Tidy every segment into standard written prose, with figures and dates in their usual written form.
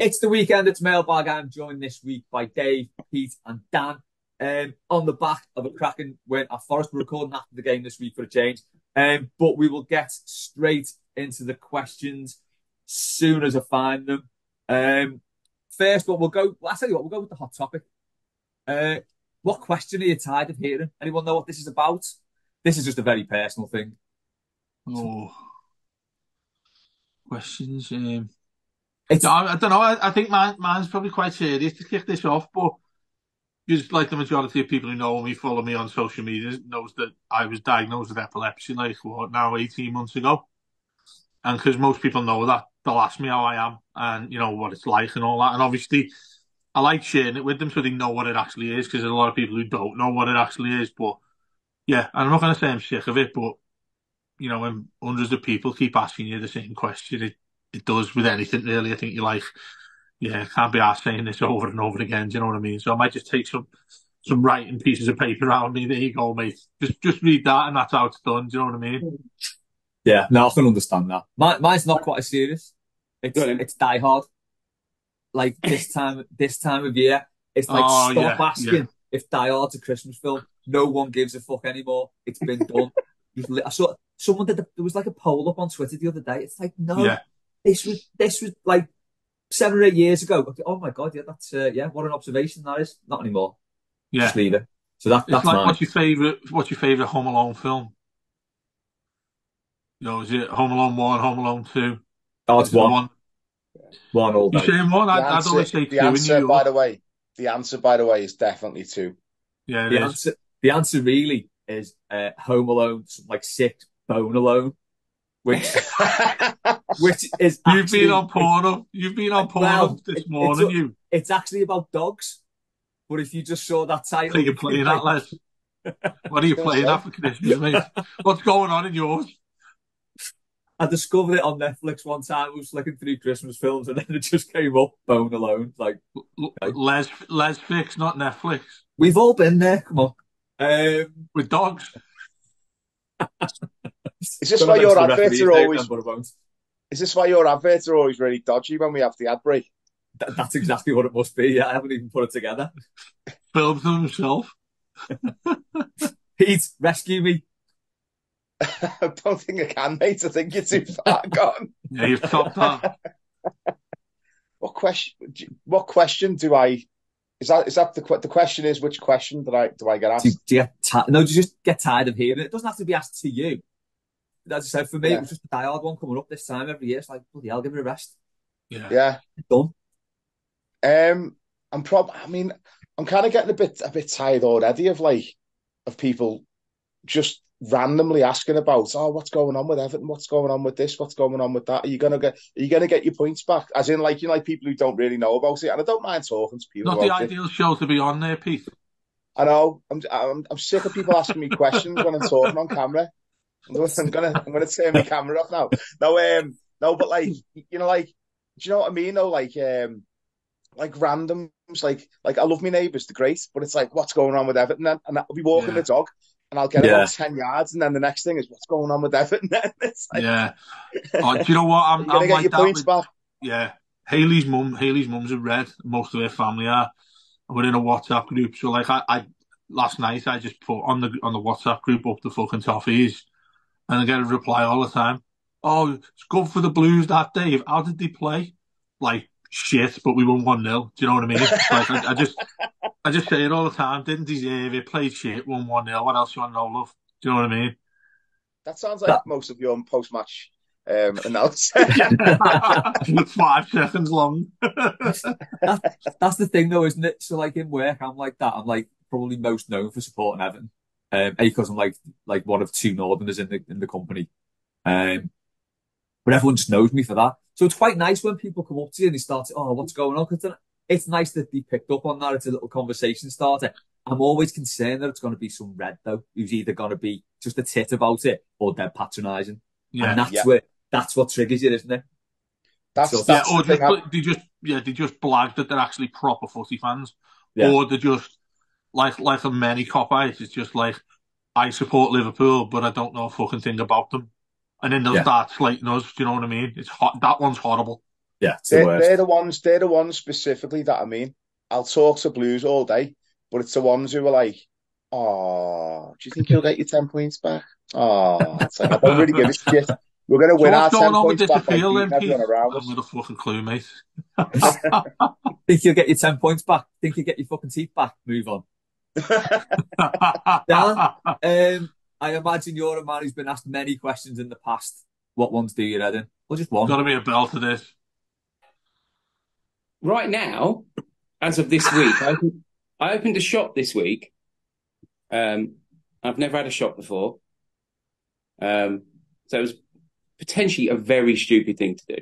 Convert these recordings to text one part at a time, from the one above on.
It's the weekend. It's Mailbag. I'm joined this week by Dave, Pete, and Dan. On the back of a cracking win at Forest, we're recording after the game this week for a change. But we will get straight into the questions soon as I find them. First, what we'll go. Well, I'll tell you what. We'll go with the hot topic. What question are you tired of hearing? Anyone know what this is about? This is just a very personal thing. Oh, questions. I don't know. I think mine's probably quite serious to kick this off, but just like the majority of people who know me, follow me on social media, knows that I was diagnosed with epilepsy like what now 18 months ago, and because most people know that, they'll ask me how I am and what it's like and all that, and obviously I like sharing it with them so they know what it actually is because there's a lot of people who don't know what it actually is, but yeah, I'm not going to say I'm sick of it, but when hundreds of people keep asking you the same question, it does with anything really. I think you're like, yeah, can't be asked saying this over and over again. Do you know what I mean? So I might just take some writing pieces of paper around me. There you go, mate. Just read that, and that's how it's done. Do you know what I mean? Yeah, no, I can understand that. Mine's not quite as serious. It's Die Hard. Like this time of year, it's like Oh stop yeah, yeah, asking if Die Hard's a Christmas film. No one gives a fuck anymore. It's been done. I saw someone there was like a poll up on Twitter the other day. It's like, no, yeah, this was like 7 or 8 years ago. Oh my god, yeah, that's yeah, what an observation that is. Not anymore. yeah. Just leave it. So that It's that's like, mine. what's your favorite Home Alone film? Is it Home Alone 1, Home Alone 2? Oh, it's Is there one, one? one all You day. saying one? The I'd answer, always say the two in New answer, by York. the way, the answer, by the way, is definitely two. Yeah, it The is. answer, the answer really is Home Alone, like six, Bone Alone, which which is You've been actually on porno. You've been on porno well, this morning, you. it's actually about dogs. But if you just saw that So title, you're you'd be playing like, that, Les. What are I you was gonna playing say, at for Christmas, mate? What's going on in yours? I discovered it on Netflix one time. I was flicking through Christmas films, and then it just came up, Bone Alone. Like, okay. Les Fix, not Netflix. We've all been there. Come on. Um, With dogs. is this gonna why mention your the adverts referee's are name then, always? but I won't. Is this why your adverts are always really dodgy when we have the ad break? That's exactly what it must be. Yeah, I haven't even put it together. Films them himself. Pete, rescue me. I don't think I can, mate. I think you're too far gone. Yeah, you've topped that. What question? What question do I? Is that the question? Is which question do I get asked? Do you get no, do you just get tired of hearing it? It doesn't have to be asked to you. As I said, for me, it Yeah, was just a Die Hard one coming up this time every year. It's like, bloody hell, give it a rest. Yeah. yeah. It's done. Um, I mean, I'm kind of getting a bit tired already of people just randomly asking about, oh, what's going on with Everton? What's going on with this? What's going on with that? Are you gonna get your points back? As in, like people who don't really know about it. And I don't mind talking to people Not the about it. ideal show to be on there, Pete. I know I'm sick of people asking me questions when I'm talking on camera. I'm gonna turn my camera off now. No, but like, do you know what I mean? No, like randoms, like I love my neighbours, they're great, but it's like, what's going on with Everton? And I'll be walking the Yeah. dog, and I'll get Yeah. about 10 yards, and then the next thing is, what's going on with Everton? And it's like, Yeah. Oh, do you know what? are you gonna I'm get like your that points with, back? yeah. Haley's mum's a red. Most of her family are. We're in a WhatsApp group. So like I last night I just put on the WhatsApp group up the fucking toffees and I get a reply all the time. Oh, it's good for the Blues that day. How did they play? Like shit, but we won 1-0. Do you know what I mean? Like I just say it all the time. Didn't deserve it, played shit, won 1-0. What else you want to know, love? Do you know what I mean? That sounds like That, most of your post-match announcements. 5 seconds long. that, that's the thing though, isn't it? So like in work, I'm like that. I'm like probably most known for supporting Everton. Because I'm like one of two Northerners in the company. Um, but everyone just knows me for that. So it's quite nice when people come up to you and they start, oh, what's going on? Because it's nice that they picked up on that. It's a little conversation starter. I'm always concerned that it's going to be some red though, who's either going to be just a tit about it or dead patronising, and Yeah. Yeah, that's what triggers it, isn't it? that's So Yeah, that's or the thing. they just blag that they're actually proper footy fans, yeah, or they're just like a many cop eyes. It's just like I support Liverpool, but I don't know a fucking thing about them, and then they'll yeah, start slating us. Do you know what I mean? It's hot. That one's horrible. Yeah, it's the worst. They're the ones specifically that I mean. I'll talk to Blues all day, but it's the ones who are like, oh, do you think you'll get your 10 points back? Oh, it's like, I don't really give a shit. We're going to So win what's our going 10 on with points this back by appeal beating then, everyone Keith? around I'm us. with a fucking clue, mate. Think you'll get your 10 points back? Think you'll get your fucking teeth back? Move on. Dan, I imagine you're a man who's been asked many questions in the past. What ones do you read in? Or just one? Got to be a bell to this. Right now, as of this week, I opened a shop this week. I've never had a shop before. So it was potentially a very stupid thing to do.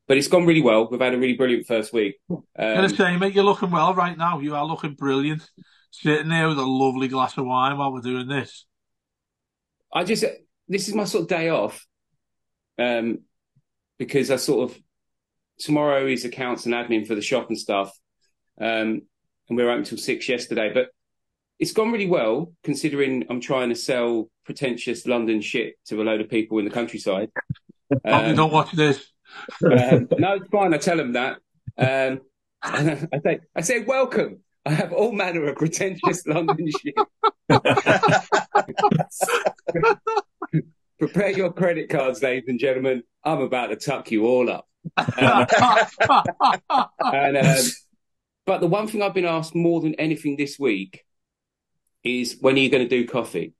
But it's gone really well. We've had a really brilliant first week. I'm going to say, mate, you're looking well right now. You are looking brilliant. Sitting there with a lovely glass of wine while we're doing this. This is my sort of day off. Because tomorrow is accounts and admin for the shop and stuff. And we were open till 6 yesterday, but it's gone really well considering I'm trying to sell pretentious London shit to a load of people in the countryside. Probably don't watch this. No, it's fine. I tell them that. I say, welcome. I have all manner of pretentious London shit. Prepare your credit cards, ladies and gentlemen. I'm about to tuck you all up. But the one thing I've been asked more than anything this week is, when are you going to do coffee?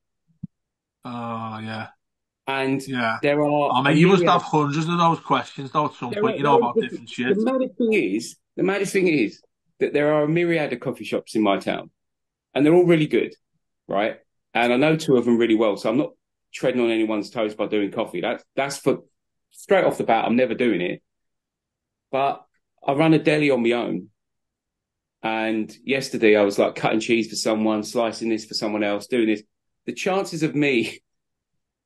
Oh, yeah. And yeah. There are... I mean, you must have hundreds of those questions, though, at some point, about different shit. The maddest thing is that there are a myriad of coffee shops in my town, and they're all really good, right? And I know two of them really well, so I'm not treading on anyone's toes by doing coffee. That's for straight off the bat. I'm never doing it. But I run a deli on my own. And yesterday I was like cutting cheese for someone, slicing this for someone else, doing this. The chances of me,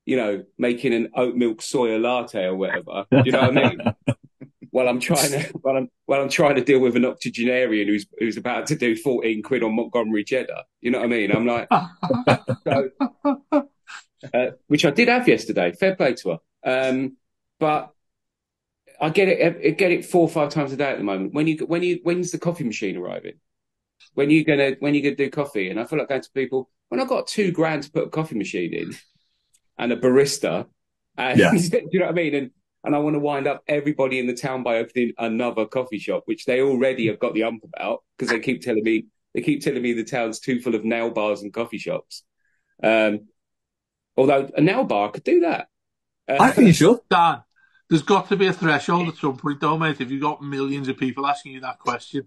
making an oat milk soya latte or whatever, do you know what I mean? While I'm trying to deal with an octogenarian who's about to do 14 quid on Montgomery cheddar. You know what I mean? I'm like, which I did have yesterday. Fair play to her. But I get it 4 or 5 times a day at the moment. When's the coffee machine arriving? When you gonna do coffee? And I feel like going to people, when I've got $2,000 to put a coffee machine in and a barista, and do you know what I mean? And I want to wind up everybody in the town by opening another coffee shop, which they already have got the ump about, because they keep telling me the town's too full of nail bars and coffee shops. Although a nail bar could do that. I think you should. Dan, there's got to be a threshold at some point, though, mate, if you've got millions of people asking you that question.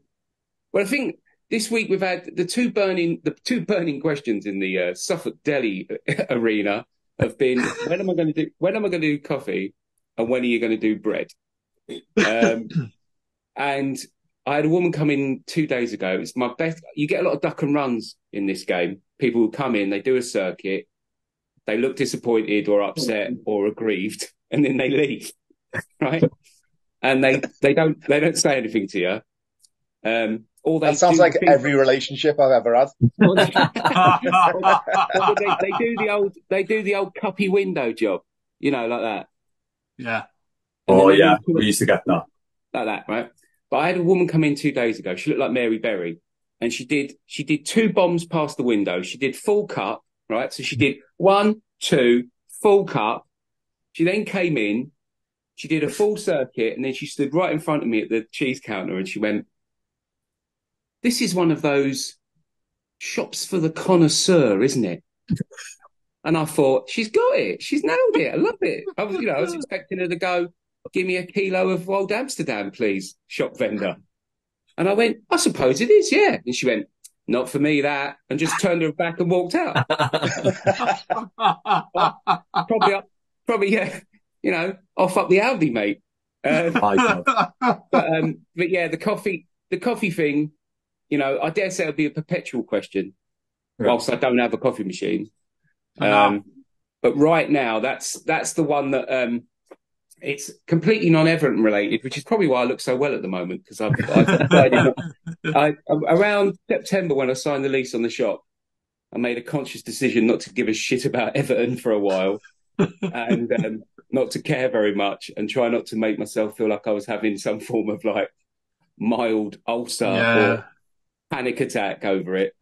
Well, I think this week we've had the two burning questions in the Suffolk Deli arena have been, when am I going to do coffee, and when are you going to do bread? And I had a woman come in 2 days ago. It's my best. You get a lot of duck and runs in this game. People who come in, they do a circuit, they look disappointed or upset or aggrieved, and then they leave, right? And they don't say anything to you. That sounds like every relationship I've ever had. They do the old cuppy window job, like that. Yeah. Oh yeah, we used to get that. Like that, right? But I had a woman come in 2 days ago. She looked like Mary Berry, and she did 2 bombs past the window. She did full cup, right? So she did 1, 2, full cup. She then came in, she did a full circuit, and then she stood right in front of me at the cheese counter, and she went, "This is one of those shops for the connoisseur, isn't it?" And I thought, she's got it. She's nailed it. I love it. I was expecting her to go, "Give me a kilo of Old Amsterdam, please, shop vendor." And I went, "I suppose it is, yeah." And she went, "Not for me, that," and just turned her back and walked out. Probably, yeah, off up the Aldi, mate. But yeah, the coffee thing, I dare say it'll be a perpetual question, whilst I don't have a coffee machine. But right now, that's the one that it's completely non-Everton related, which is probably why I look so well at the moment, because I've decided around September, when I signed the lease on the shop, I made a conscious decision not to give a shit about Everton for a while. and not to care very much and try not to make myself feel like I was having some form of like mild ulcer or Yeah. panic attack over it.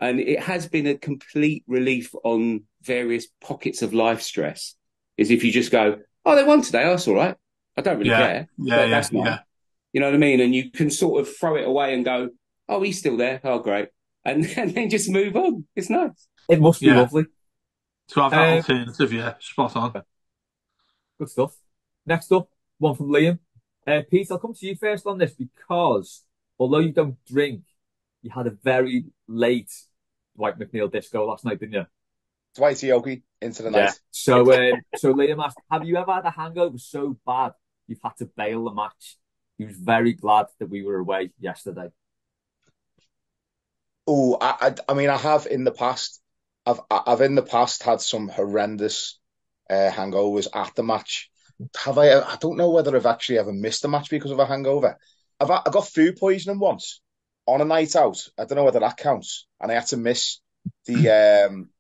And it has been a complete relief on various pockets of life stress. Is if you just go, oh, they won today. Oh, that's all right. I don't really Yeah. care. Yeah. Yeah. That's nice. Yeah. You know what I mean? And you can sort of throw it away and go, oh, he's still there. Oh, great. And then just move on. It's nice. It must be Yeah. lovely. To have that Um, alternative, yeah, spot on. Good stuff. Next up, one from Liam. Pete, I'll come to you first on this because although you don't drink, you had a very late Dwight McNeil disco last night, didn't you? Dwight Yogi into the Yeah. night. So Liam asked, have you ever had a hangover so bad you've had to bail the match? He was very glad that we were away yesterday. Oh, I mean, I have in the past. I've in the past had some horrendous hangovers at the match. Have I? I don't know whether I've actually ever missed a match because of a hangover. I got food poisoning once on a night out. I don't know whether that counts, and I had to miss the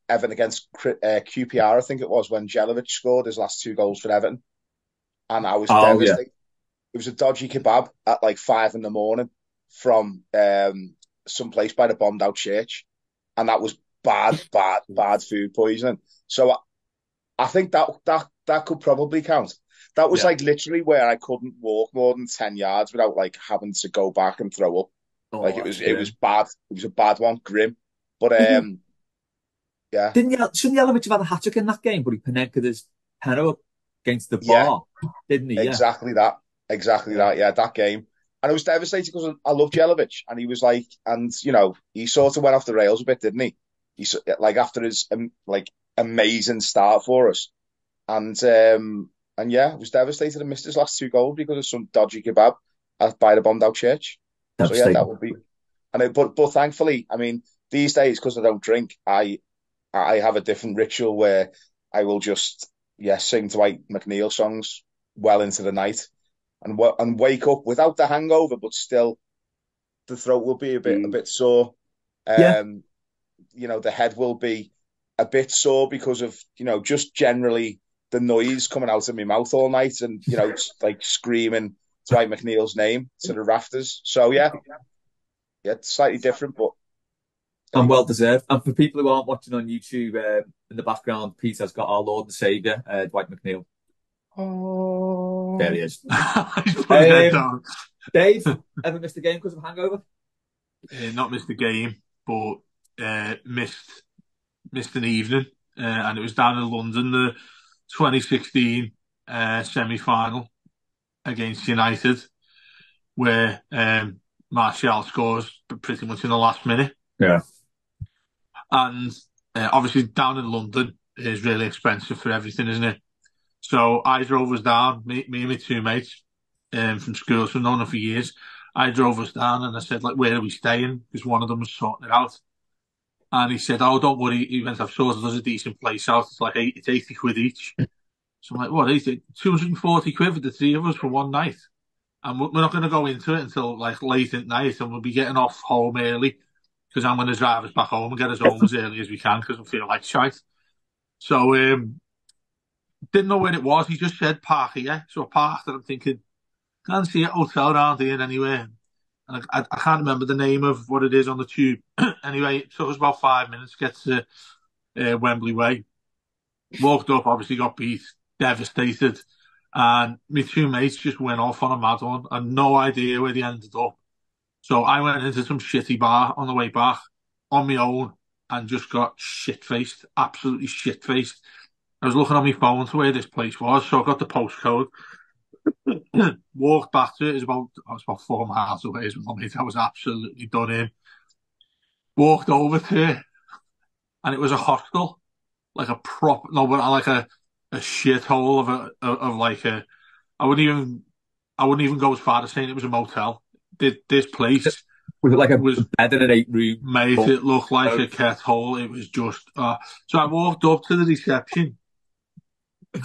Everton against QPR. I think it was when Jelic scored his last two goals for Everton, and I was Oh yeah. devastated. It was a dodgy kebab at like 5 a.m. from some place by the bombed out church, and that was bad food poisoning. So I think that could probably count. That was Yeah. like literally where I couldn't walk more than 10 yards without like having to go back and throw up. Like Oh, it was bad. It was a bad one, grim. But didn't yeah, shouldn't Jelic have had a hat trick in that game, but he Panenka his penalty up against the yeah, bar, didn't he? Yeah. exactly that, exactly Yeah. that. Yeah, that game. And I was devastated because I love Jelic, and he was like, and you know, he sort of went off the rails a bit, didn't he? Like after his like amazing start for us, and yeah, I was devastated and missed his last two goals because of some dodgy kebab by the bombed out church. So yeah, that Devastating. would be. But thankfully, I mean, these days because I don't drink, I have a different ritual where I will just sing Dwight McNeil songs well into the night and wake up without the hangover, but still the throat will be a Mm. bit sore. Yeah. Um, the head will be a bit sore because of just generally the noise coming out of my mouth all night, and it's like screaming Dwight McNeil's name to the rafters. So yeah, it's slightly different, but there And you well go. deserved. And for people who aren't watching on YouTube, in the background, Peter's got our Lord and Saviour, Dwight McNeil. There Oh, he is. He's put his head Um, down. Dave, ever missed a game because of hangover? Not missed the game, but missed an evening, and it was down in London, the 2016 semi-final against United, where Martial scores pretty much in the last minute. Yeah. And obviously down in London is really expensive for everything, isn't it? So I drove us down, me and my two mates from school, so known them for years. I drove us down and I said, like, where are we staying? Because one of them was sorting it out. And he said, oh, don't worry. He went, I've sorted us a decent place out. It's like it's 80 quid each. So I'm like, what is it? 240 quid for the three of us for one night. And we're not going to go into it until like late at night, and we'll be getting off home early because I'm going to drive us back home and get us home as early as we can because we feel like shite. So didn't know where it was. He just said park here. So I parked and I'm thinking, can't see a hotel around here anywhere. And I can't remember the name of what it is on the tube. Anyway, it took us about 5 minutes to get to Wembley Way. Walked up, obviously got beat, devastated. And my two mates just went off on a mad one. I had no idea where they ended up. So I went into some shitty bar on the way back on my own and just got shit-faced, absolutely shit-faced. I was looking on my phone to where this place was, so I got the postcode. Walked back to it. I was about 4 miles away as well, mate. I was absolutely done in. Walked over to it, and it was a hostel, like a prop, no, but like a shithole of like a. I wouldn't even I wouldn't even go as far as saying it was a motel. This place Was it like a was, bed in an 8 room? mate, it looked like a kettle. It was just. So I walked up to the reception,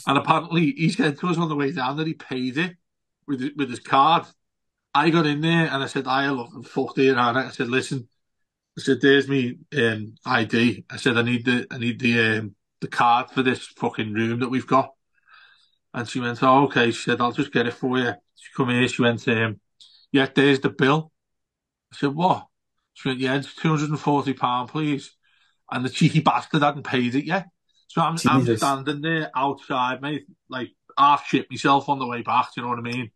and apparently he said to us on the way down that he paid it with his card. I got in there and I said, I look and fucked it around it. I said, listen, I said, there's me ID. I said, I need the the card for this fucking room that we've got. And she went, oh, okay. She said, I'll just get it for you. She come here. She went, yeah, there's the bill. I said, what? She went, yeah, it's £240, please. And the cheeky bastard hadn't paid it yet. So I'm Jesus. standing there outside, mate, like half shit myself on the way back, do you know what I mean?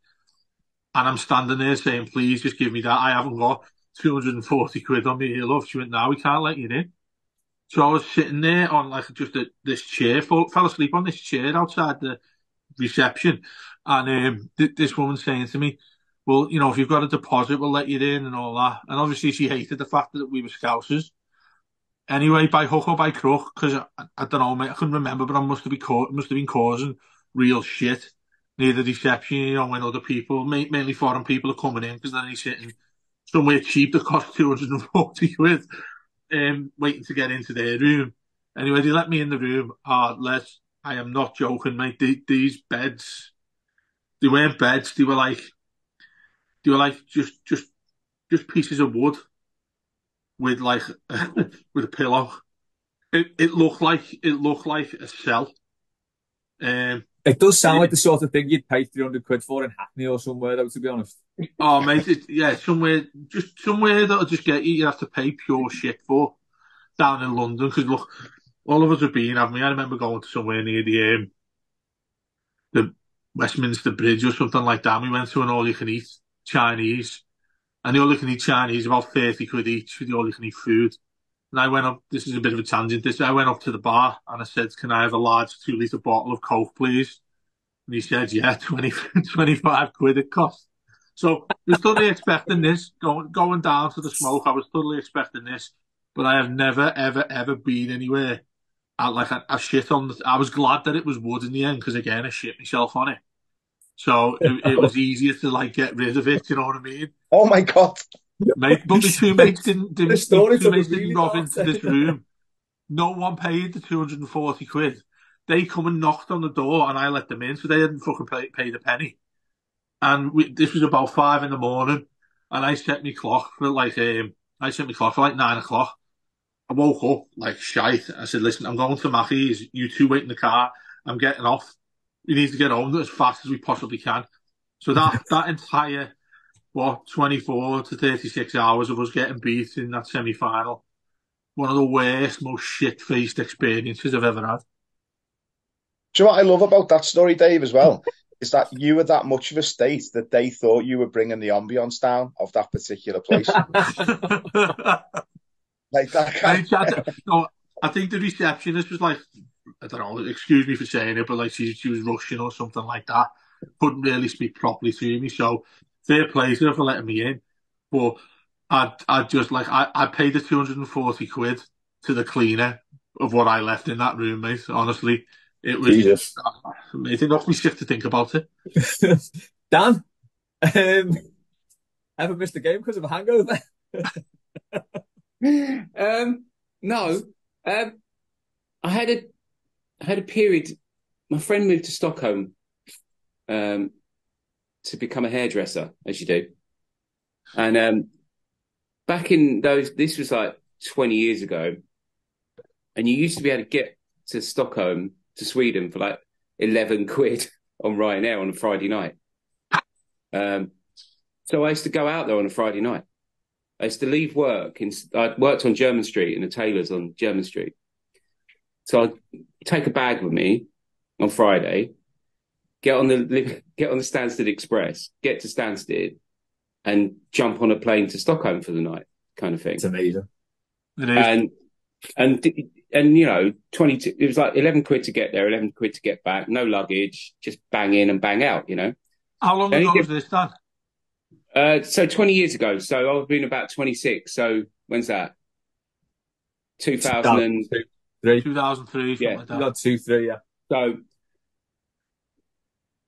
And I'm standing there saying, please just give me that. I haven't got 240 quid on me here, love. She went, no, we can't let you in. So I was sitting there on like just this chair, fell asleep on this chair outside the reception. And this woman saying to me, well, you know, if you've got a deposit, we'll let you in and all that. And obviously she hated the fact that we were Scousers. Anyway, by hook or by crook, because I don't know, mate, I couldn't remember, but I must have been causing real shit near the reception, you know, when other people, mainly foreign people, are coming in, because then he's sitting somewhere cheap that costs 240 quid, waiting to get into their room. Anyway, they let me in the room. I am not joking, mate. These beds, they weren't beds. They were like just pieces of wood with like with a pillow. It looked like a cell. It does sound like the sort of thing you'd pay 300 quid for in Hackney or somewhere, though, to be honest. Oh, mate, somewhere that'll just get you. You have to pay pure shit for down in London. Because look, all of us have been, haven't we? I remember going to somewhere near the Westminster Bridge or something like that. We went to an all-you-can-eat Chinese, and the all-you-can-eat Chinese about 30 quid each for the all-you-can-eat food. And I went up. This is a bit of a tangent. I went up to the bar and I said, "Can I have a large 2 litre bottle of Coke, please?" And he said, "Yeah, 25 quid it cost." So I was totally expecting this, going down to the smoke. I was totally expecting this, but I have never, ever, ever been anywhere. I shit on I was glad that it was wood in the end, because again, I shit myself on it. So it was easier to like get rid of it. You know what I mean? Oh my God. Mate, but my two mates The story took a really drop dark into this room. No one paid the 240 quid. They come and knocked on the door and I let them in, so they hadn't fucking paid a penny. And this was about 5 a.m. and I set my clock for like 9 o'clock. I woke up like shite. I said, listen, I'm going to Mackey's. You two wait in the car. I'm getting off. We need to get home as fast as we possibly can. So that entire 24 to 36 hours of us getting beat in that semi-final. One of the worst, most shit-faced experiences I've ever had. Do you know what I love about that story, Dave, as well? Is that you were that much of a state that they thought you were bringing the ambience down of that particular place. Like that kind No, I think the receptionist was like, I don't know, excuse me for saying it, but like she was Russian or something like that. Couldn't really speak properly to me. So fair play to her for letting me in. But I just like, I paid the 240 quid to the cleaner of what I left in that room, mate. Honestly, it was, Jesus. it knocks me sick to think about it. Dan, ever missed a game because of a hangover? No. I had a period. My friend moved to Stockholm to become a hairdresser, as you do. And back in this was like 20 years ago, and you used to be able to get to Stockholm, to Sweden, for like 11 quid on Ryanair on a Friday night. So I used to go out there on a Friday night. I used to leave work. I worked on German Street in the tailors on German Street. So I'd take a bag with me on Friday, get on the Stansted Express, get to Stansted, and jump on a plane to Stockholm for the night, kind of thing. It's amazing. It is. And you know, 22. It was like 11 quid to get there, 11 quid to get back. No luggage, just bang in and bang out. You know. How long ago was this, Dan? So 20 years ago. So I've been about 26. So when's that? 2003. 2003, something like that. Not 2-3, yeah. So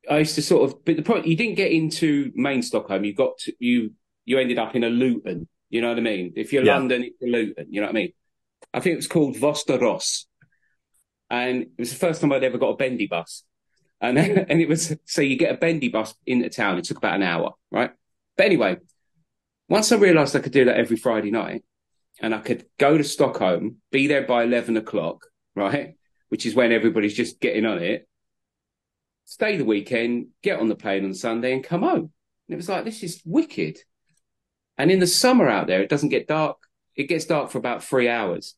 I used to sort of, but the point, you didn't get into main Stockholm. You ended up in a Luton. You know what I mean? If you're London, it's a Luton. You know what I mean? I think it was called Vosteros. And it was the first time I'd ever got a bendy bus. And it was, so you get a bendy bus into town. It took about an hour, right? But anyway, once I realised I could do that every Friday night, and I could go to Stockholm, be there by 11 o'clock, right? which is when everybody's just getting on it, stay the weekend, get on the plane on Sunday and come home. And it was like, this is wicked. And in the summer out there, it doesn't get dark. It gets dark for about 3 hours,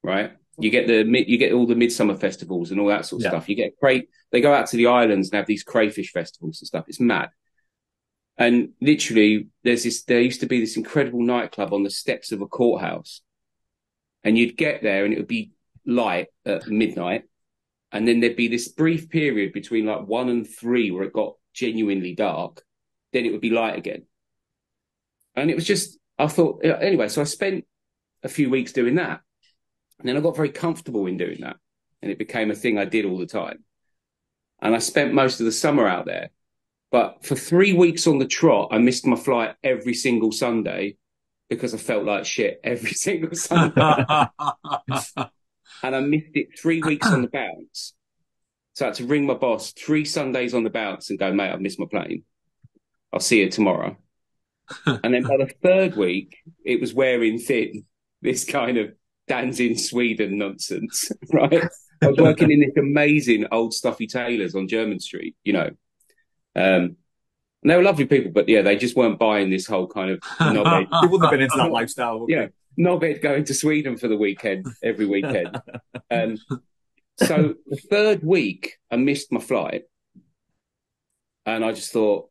right? You get all the midsummer festivals and all that sort of stuff. You get they go out to the islands and have these crayfish festivals and stuff. It's mad. And literally, there used to be this incredible nightclub on the steps of a courthouse. And you'd get there and it would be light at midnight. And then there'd be this brief period between like 1 and 3 where it got genuinely dark. Then it would be light again. And it was just, I thought, anyway, so I spent a few weeks doing that. And then I got very comfortable in doing that. And it became a thing I did all the time. And I spent most of the summer out there. But for 3 weeks on the trot, I missed my flight every single Sunday because I felt like shit every single Sunday. And I missed it 3 weeks on the bounce. So I had to ring my boss 3 Sundays on the bounce and go, mate, I've missed my plane. I'll see you tomorrow. And then by the 3rd week, it was wearing thin, this kind of Dan's in Sweden nonsense, right? I was working in this amazing old stuffy tailors on German Street, you know. And they were lovely people, but yeah, they just weren't buying this whole kind of knobhead. They wouldn't have been into that lifestyle, would Yeah, knobhead going to Sweden for the weekend, every weekend. So the 3rd week, I missed my flight. And I just thought,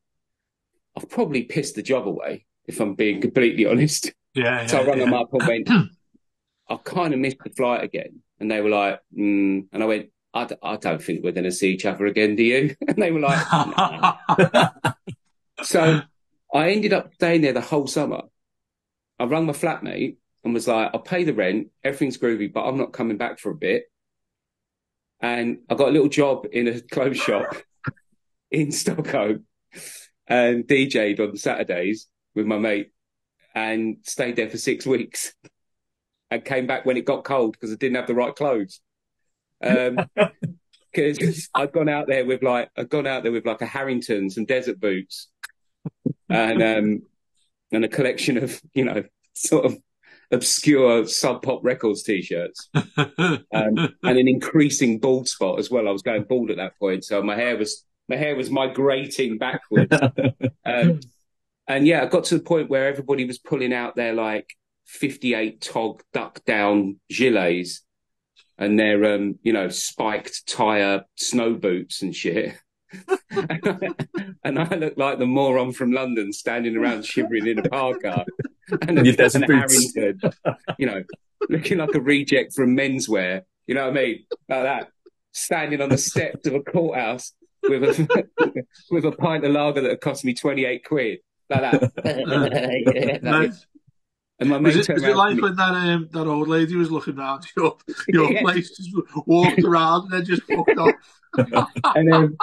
I've probably pissed the job away, if I'm being completely honest. So I rang them up and went, I kind of missed the flight again. And they were like, and I went, I don't think we're going to see each other again, do you? And they were like, nah. So I ended up staying there the whole summer. I rang my flatmate and was like, I'll pay the rent, everything's groovy, but I'm not coming back for a bit. And I got a little job in a clothes shop in Stockholm and DJ'd on Saturdays with my mate and stayed there for 6 weeks and came back when it got cold because I didn't have the right clothes. Because I'd gone out there with like a Harrington, some desert boots and a collection of, you know, sort of obscure Sub Pop Records t-shirts and an increasing bald spot as well. I was going bald at that point, so my hair was migrating backwards. And yeah, I got to the point where everybody was pulling out their like 58 tog duck down gilets and their you know, spiked tire snow boots and shit. And I looked like the moron from London standing around shivering in a parka and a Harrington, you know, looking like a reject from menswear, you know what I mean? Like that, standing on the steps of a courthouse with a pint of lager that had cost me 28 quid, like that. Nice. And my mate was it like when that old lady was looking round your place, just walked around and then just fucked off? And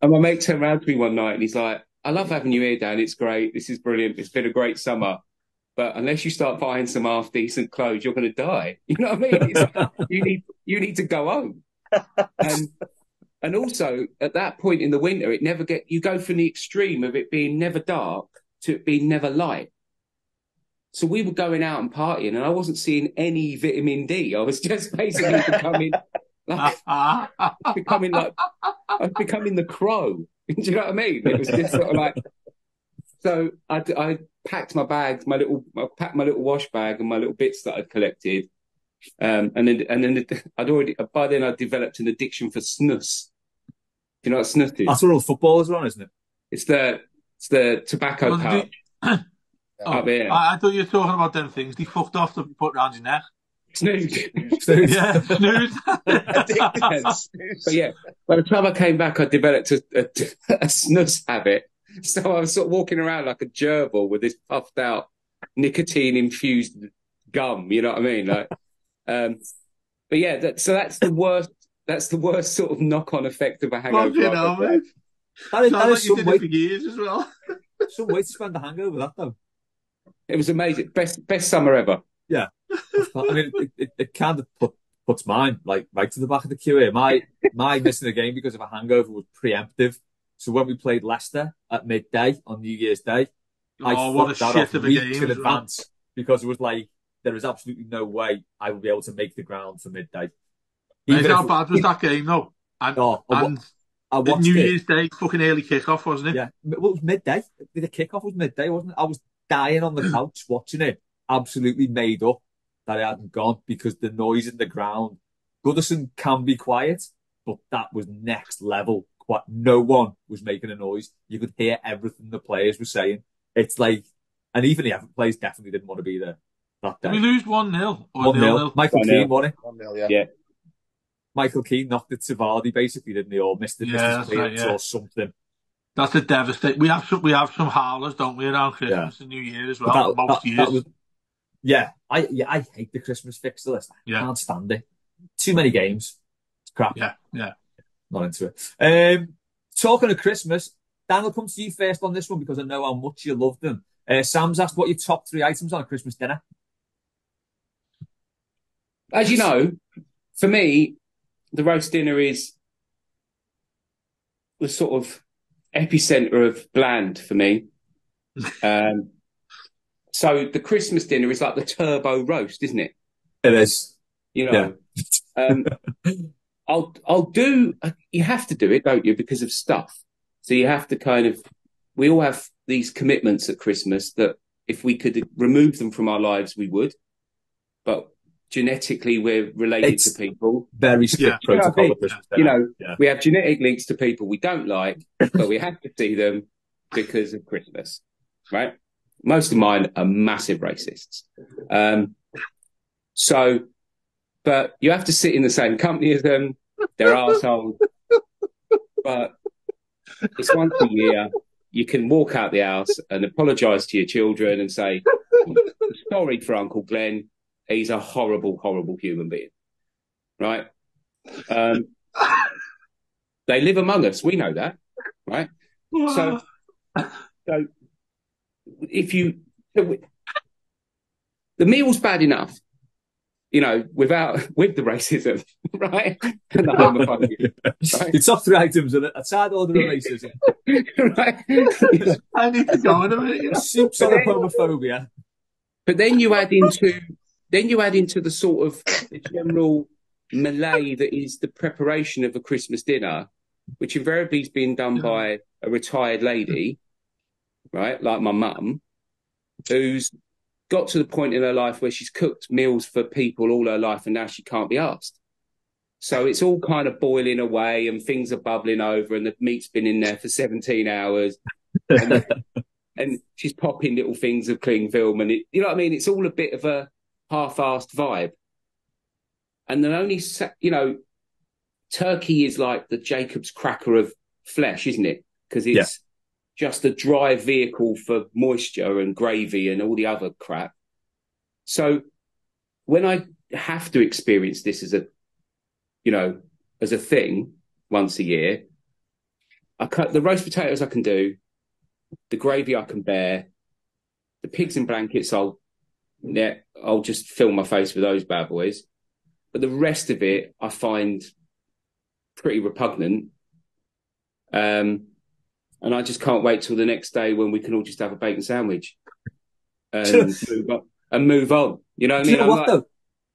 my mate turned around to me one night and he's like, I love having you here, Dan. It's great. This is brilliant. It's been a great summer. But unless you start buying some half decent clothes, you're going to die. You know what I mean? It's like, you need to go home. And also at that point in the winter, you go from the extreme of it being never dark to it being never light. So we were going out and partying and I wasn't seeing any vitamin D. I was just basically becoming the Crow. Do you know what I mean? It was just sort of like, so I packed my bags, I packed my little wash bag and my little bits that I'd collected. And then by then I'd developed an addiction for snus. Do you know what snus is? That's what all footballers are on, isn't it? It's the tobacco pouch. Up here. I thought you were talking about them things they fucked off to put around your neck. Snooze. Yeah, snooze. But yeah, by the time I came back, I developed a snus habit. So I was sort of walking around like a gerbil with this puffed out nicotine-infused gum, you know what I mean? Like, but yeah, that's the worst. That's the worst sort of knock-on effect of a hangover. You know, man. That is like some you way, did it for years as well. some way to spend the hangover, that though. It was amazing. Best summer ever. Yeah. I mean, it kind of puts mine like right to the back of the queue here. My missing a game because of a hangover was preemptive. So when we played Leicester at midday on New Year's Day, I fucked that off weeks in advance because it was like there is absolutely no way I would be able to make the ground for midday. Mate, Even if how bad was that game though? And oh, and I the watched New it. Year's Day fucking early kickoff, wasn't it? Yeah, well, it was midday. The kickoff was midday, wasn't it? I was dying on the couch watching it. Absolutely made up that it hadn't gone because the noise in the ground. Goodison can be quiet, but that was next level. No one was making a noise. You could hear everything the players were saying. It's like, and even the Everton players definitely didn't want to be there that Did we day. lose 1-0 or 1-0. 0-0? Michael 1-0. Keane won it. 1-0, yeah. Yeah. Michael Keane knocked it to Vardy, basically, didn't he? Or missed his Yeah, that's right. clearance Yeah, or something. that's a devastate. We have some howlers, don't we, around Yeah. Christmas and New Year as But well. Most years. that was, yeah, I hate the Christmas fixture list. I can't stand it. Too many games. It's crap. Yeah, yeah. Not into it. Talking of Christmas, Dan, I'll come to you first on this one because I know how much you love them. Sam's asked what your top 3 items on a Christmas dinner. As you know, for me, the roast dinner is the sort of epicenter of bland for me. So the Christmas dinner is like the turbo roast, isn't it? It is. You know, I'll do, you have to do it, don't you? Because of stuff. So you have to we all have these commitments at Christmas that if we could remove them from our lives, we would. But genetically, we're related to people. Very strict protocol of Christmas dinner. We have genetic links to people we don't like, but we have to see them because of Christmas, right? Most of mine are massive racists. But you have to sit in the same company as them. They're assholes. But it's once a year. You can walk out the house and apologise to your children and say, sorry for Uncle Glenn. He's a horrible, horrible human being. Right? They live among us. We know that. Right? So the meal's bad enough. You know, with the racism, right? And the homophobia. Right? The top 3 items are a side order of racism. Right? I need to go in a minute. Soups on homophobia. But then you add into the sort of the general melee that is the preparation of a Christmas dinner, which invariably is being done by a retired lady, right? Like my mum, who's got to the point in her life where she's cooked meals for people all her life and now she can't be asked. So it's all kind of boiling away and things are bubbling over and the meat's been in there for 17 hours and she's popping little things of cling film and you know what I mean? It's all a bit of a half-assed vibe. And then only, turkey is like the Jacob's cracker of flesh, isn't it? Because it's just a dry vehicle for moisture and gravy and all the other crap. So when I have to experience this as a thing once a year, I cut the roast potatoes I can do, the gravy I can bear, the pigs in blankets I'll just fill my face with those bad boys. But the rest of it I find pretty repugnant. And I just can't wait till the next day when we can all just have a bacon sandwich and move on. You know what I mean? You know what, though?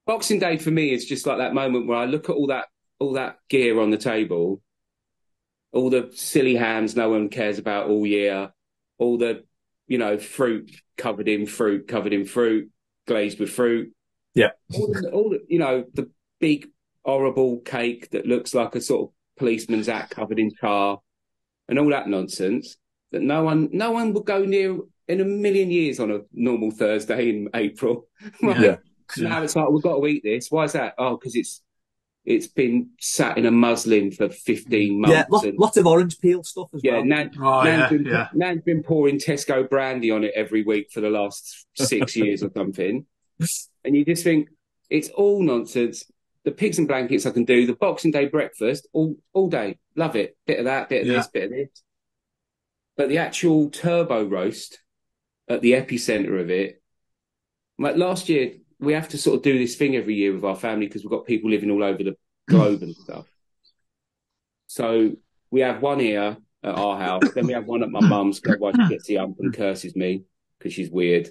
Boxing Day for me is just like that moment where I look at all that gear on the table, all the silly hams no one cares about all year, all the fruit covered in fruit, glazed with fruit. Yeah. All the big horrible cake that looks like a sort of policeman's hat covered in tar. And all that nonsense that no one would go near in a million years on a normal Thursday in April. Right? Yeah. Now it's like, we've got to eat this. Why is that? Oh, because it's been sat in a muslin for 15 months. Yeah, lots of orange peel stuff as well. Nan's been pouring Tesco brandy on it every week for the last 6 years or something. And you just think, it's all nonsense. The pigs and blankets I can do, the Boxing Day breakfast, all day. Love it. Bit of that, bit of this, bit of this. But the actual turbo roast at the epicenter of it, like last year, we have to sort of do this thing every year with our family because we've got people living all over the globe and stuff. So we have one here at our house, then we have one at my mum's because otherwise she gets the ump and curses me because she's weird.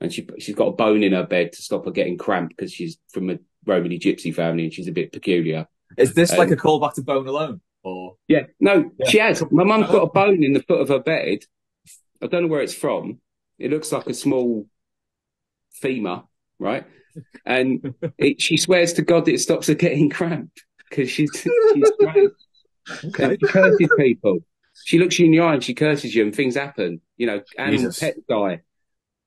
And she's got a bone in her bed to stop her getting cramped because she's from a Romany gypsy family, and she's a bit peculiar. Is this like a callback to Bone Alone? Or Yeah, no, yeah. she has. My mum's got a bone in the foot of her bed. I don't know where it's from. It looks like a small femur, right? And she swears to God that it stops her getting cramped because she's strange. Okay. And she curses people. She looks you in the eye and she curses you, and things happen. You know, animal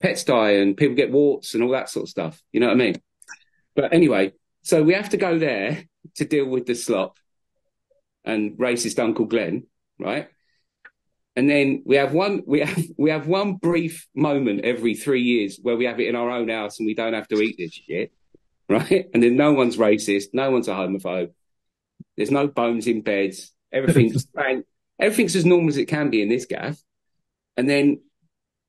pets die, and people get warts and all that sort of stuff. You know what I mean? But anyway, so we have to go there to deal with the slop and racist Uncle Glenn, right? And then we have one brief moment every 3 years where we have it in our own house and we don't have to eat this shit, right? And then no one's racist, no one's a homophobe. There's no bones in beds. Everything's as normal as it can be in this gaff. And then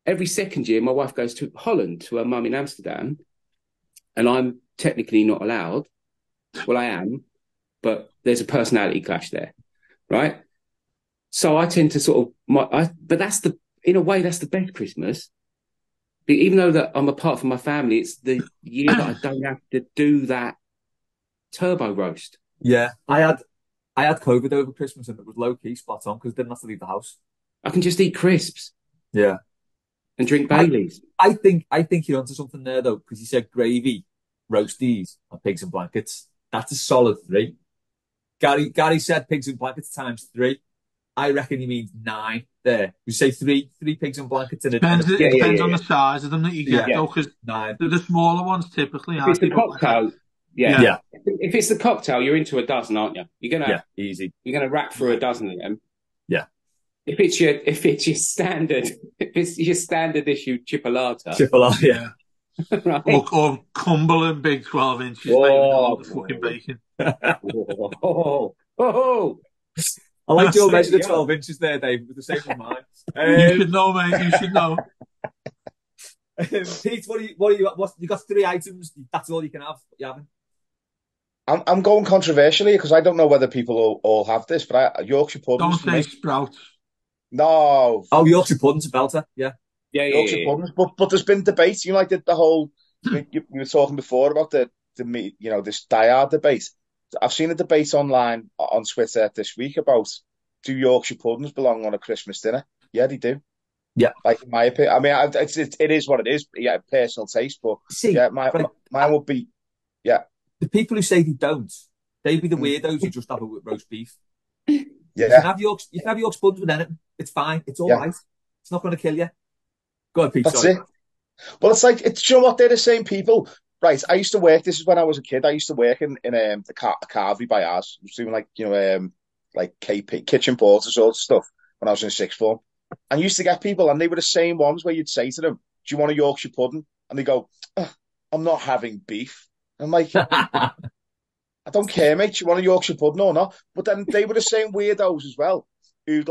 every second year, my wife goes to Holland to her mum in Amsterdam, and I'm technically not allowed. Well, I am, but there's a personality clash there, right? So I tend to sort of, but in a way, that's the best Christmas. But even though that I'm apart from my family, it's the year that I don't have to do that turbo roast. Yeah, I had COVID over Christmas, and it was low key spot on because I didn't have to leave the house. I can just eat crisps. Yeah, and drink Baileys. I think you're onto something there though, because you said gravy, roasties, and pigs and blankets. That's a solid 3. Gary said pigs and blankets times 3. I reckon he means 9 there. You say three pigs and blankets in it. Depends on the size of them that you get, though, because 9. the smaller ones typically if it's the cocktail, yeah. If it's the cocktail, you're into a dozen, aren't you? You're gonna easy. You're gonna rack through a dozen of them. Yeah. If it's your standard issue chipolata. Yeah. Right. Or Cumberland big 12 inches, mate, with all the fucking bacon. I like your measure of 12 inches there, Dave, with the same as mine. You should know, mate. You should know. Pete, you got 3 items. That's all you can have. What you having? I'm going controversially because I don't know whether people all have this, but Yorkshire puddings. Don't say sprouts. No. Oh, Yorkshire puddings, a belter. Yeah. Yorkshire puddings, but there's been debate. You know, like the whole. you were talking before about the this diehard debate. I've seen a debate online on Twitter this week about, do Yorkshire puddings belong on a Christmas dinner? Yeah, they do. Yeah. Like, in my opinion, I mean, it is what it is. Yeah, personal taste, but yeah, mine would be, yeah. The people who say they don't, they'd be the weirdos who just have it with roast beef. Yeah. You can have Yorkshire puddings with anything. It's fine. It's all right. It's not going to kill you. Go on, Pete. That's it. Well, it's like, you know what? They're the same people. Right, I used to work. This is when I was a kid. I used to work in the carvery by ours. I was doing like KP kitchen porter sort of stuff when I was in sixth form. And used to get people, and they were the same ones where you'd say to them, "Do you want a Yorkshire pudding?" And they go, "I'm not having beef." I'm like, I don't care, mate. Do you want a Yorkshire pudding or not? But then they were the same weirdos as well, who'd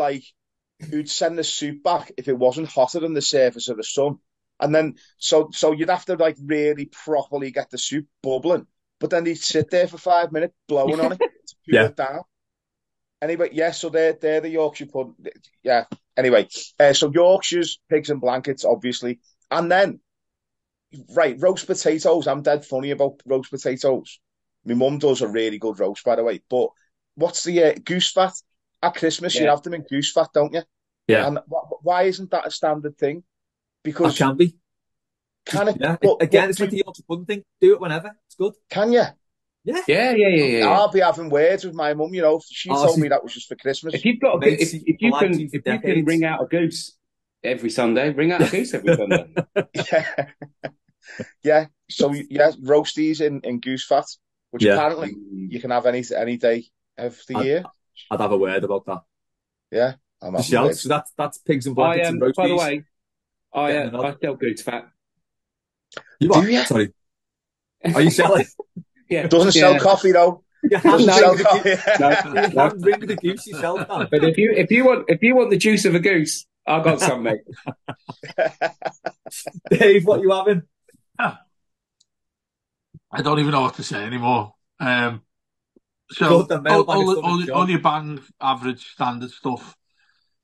send the soup back if it wasn't hotter than the surface of the sun. And then, so you'd have to like really properly get the soup bubbling, but then they'd sit there for 5 minutes blowing on it to cool it down. Anyway, yeah, so they're the Yorkshire pudding. Yeah. Anyway, so Yorkshire's, pigs and blankets, obviously, and then roast potatoes. I'm dead funny about roast potatoes. My mum does a really good roast, by the way. But what's the goose fat at Christmas? You have them in goose fat, don't you? Yeah. And why isn't that a standard thing? Because it can be. Can it? Yeah. Again, it's like the Yorkshire pudding thing. Do it whenever. It's good. Can you? Yeah. I'll be having words with my mum. You know, she told me that was just for Christmas. If you've got, if you can ring out a goose every Sunday, ring out a goose every Sunday. Yeah. So roasties in goose fat, which apparently you can have any day of the year. I'd have a word about that. Yeah. So that's pigs and blankets and roasties. By the way, I sell goose fat. You are? Sorry. Are you selling? Yeah. Doesn't sell coffee though. Doesn't sell coffee. No. Bring the goose yourself, Dan. But if you want the juice of a goose, I've got some, mate. Dave, what you having? I don't even know what to say anymore. So all your bang average standard stuff.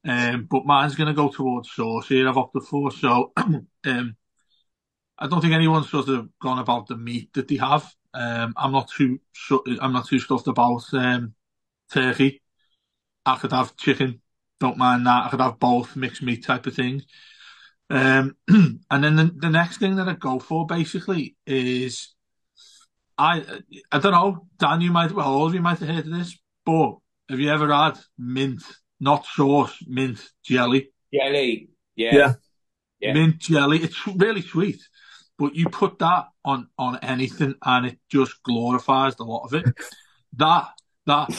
But mine's going to go towards sauce here. I've opted for. So I don't think anyone's sort of gone about the meat that they have. I'm not too stuffed about turkey. I could have chicken, don't mind that. I could have both, mixed meat type of thing. And then the next thing that I go for basically is I I don't know, Dan, all of you might have heard of this, but have you ever had mint, not sauce, mint jelly? Jelly. Yeah. Yeah. Yeah. Mint jelly. It's really sweet, but you put that on anything and it just glorifies the lot of it. That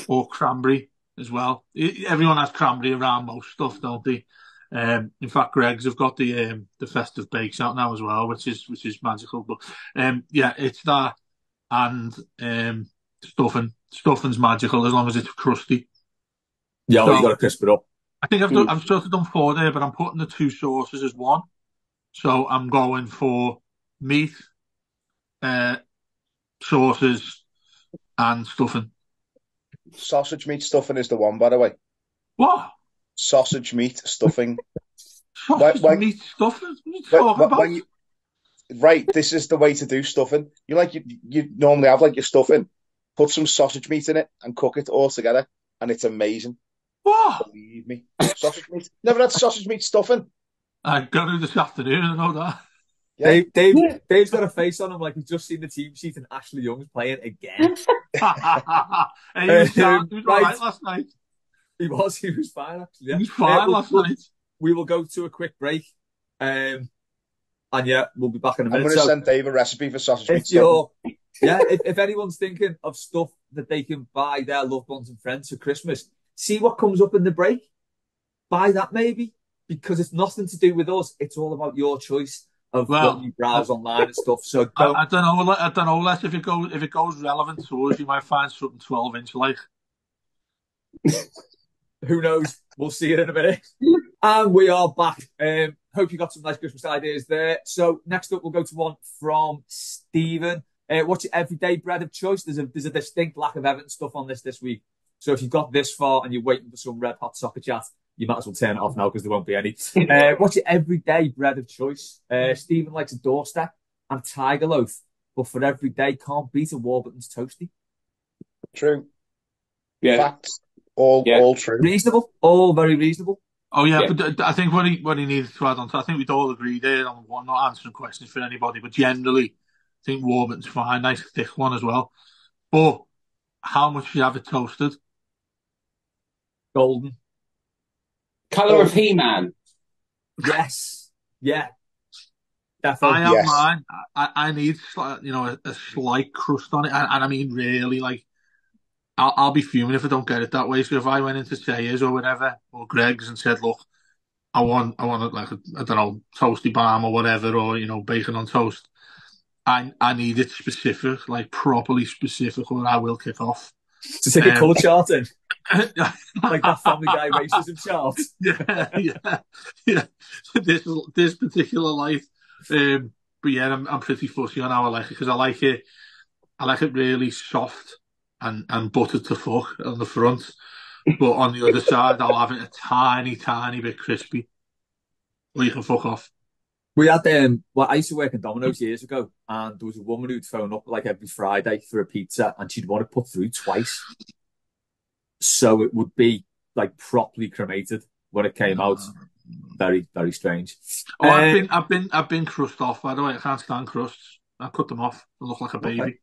or cranberry as well. Everyone has cranberry around most stuff, don't they? In fact, Greg's have got the festive bakes out now as well, which is magical. But yeah, it's that and stuffing. Stuffing's magical as long as it's crusty. Yeah, well, you got So to crisp it up. I think I've sort of done four there, but I'm putting the two sauces as one. So I'm going for meat, uh, sauces, and stuffing. Sausage meat stuffing is the one, by the way. What? Sausage meat stuffing. Sausage meat stuffing? What are you talking about? Right, this is the way to do stuffing. You normally have like your stuffing, put some sausage meat in it and cook it all together, and it's amazing. What? Believe me. Sausage meat. Never had sausage meat stuffing. I got it this afternoon, I know that. Yeah. Dave's got a face on him like he's just seen the team sheet and Ashley Young's playing again. Hey, he was all right last night. He was fine actually. Yeah. He was fine last night. We will go to a quick break. And yeah, we'll be back in a minute. I'm going to send Dave a recipe for sausage meat stuffing. If anyone's thinking of stuff that they can buy their loved ones and friends for Christmas, see what comes up in the break. Buy that maybe, because it's nothing to do with us. It's all about your choice of what you browse online and stuff. So I don't know, Les, if it goes relevant to us, you might find something 12-inch like. Who knows? We'll see it in a minute. And we are back. Hope you got some nice Christmas ideas there. So next up, we'll go to one from Stephen. What's your everyday bread of choice? There's a distinct lack of Everton stuff on this week. So if you've got this far and you're waiting for some red hot soccer chat, you might as well turn it off now because there won't be any. What's your everyday bread of choice? Stephen likes a doorstep and a tiger loaf, but for every day can't beat a Warburton's toasty. True. Yeah. Facts. All true. Reasonable. All very reasonable. Oh yeah, but I think what he needs to add on to, I think we'd all agree there on one, not answering questions for anybody, but generally, I think Warburton's fine, nice thick one as well. But how much should you have it toasted? Golden. Colour of He-Man. Yes. Yeah. Definitely. I have mine. I need a slight crust on it, and I mean really like. I'll be fuming if I don't get it that way. So if I went into Sayers or whatever, or Greg's and said, look, I want like I don't know, toasty balm or whatever, or bacon on toast. I need it specific, like properly specific, or I will kick off. To take a colour chart in, like that Family Guy racism chart. Yeah. This particular light, but yeah, I'm pretty fussy on how I like it because I like it really soft and buttered to fuck on the front, but on the other side I'll have it a tiny bit crispy. Or you can fuck off. We had I used to work in Domino's years ago, and there was a woman who'd phone up like every Friday for a pizza, and she'd want it put through twice, so it would be like properly cremated when it came out. Very, very strange. Oh, I've been crust off, by the way. I can't stand crusts. I cut them off. I look like a baby. Okay.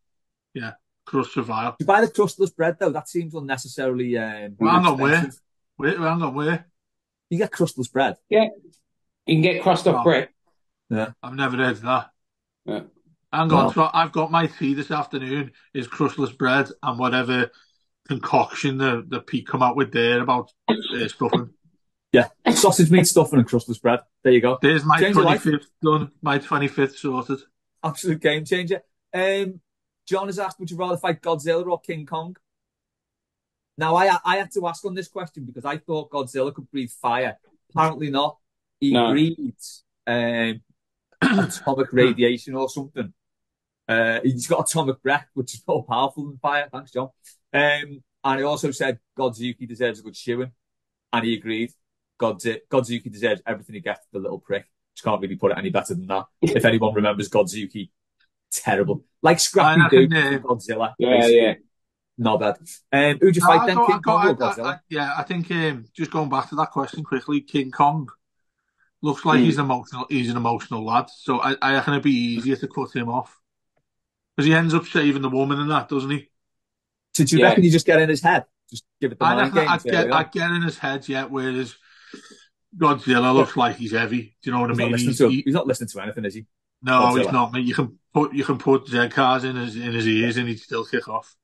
Yeah, crusts are vile. You buy the crustless bread though. That seems unnecessarily. Hang on, where? You get crustless bread. Yeah, you can get crust off bread. Yeah, I've never heard of that. Yeah. Hang on, so I've got my tea this afternoon is crustless bread and whatever concoction the Pete come out with there about stuffing. Yeah, sausage meat stuffing and crustless bread. There you go. There's my 25th done. My 25th sorted. Absolute game changer. John has asked, would you rather fight Godzilla or King Kong? Now, I had to ask on this question because I thought Godzilla could breathe fire. Apparently not. He breathes atomic radiation or something. He's got atomic breath, which is more powerful than fire. Thanks, John. And he also said Godzuki deserves a good shoeing. And he agreed. Godzuki deserves everything he gets, the little prick. Just can't really put it any better than that. If anyone remembers Godzuki, Terrible. Like I Scrappy Doo reckon, and Godzilla, Yeah, yeah. basically. Not bad. Who'd you no, fight then, King Kong or Godzilla? yeah, I think just going back to that question quickly, King Kong looks like Mm. he's an emotional lad, so I reckon it'd be easier to cut him off because he ends up saving the woman and that, doesn't he? Did you Yeah. reckon you just get in his head? Just give it the I mind reckon games early on? I'd get in his head, yeah. Whereas Godzilla looks like he's heavy. Do you know what I He's not mean? listening to him. He's not listening to anything, is he? No, he's Godzilla. not. Mate, you can put Z cars in his ears and he'd still kick off.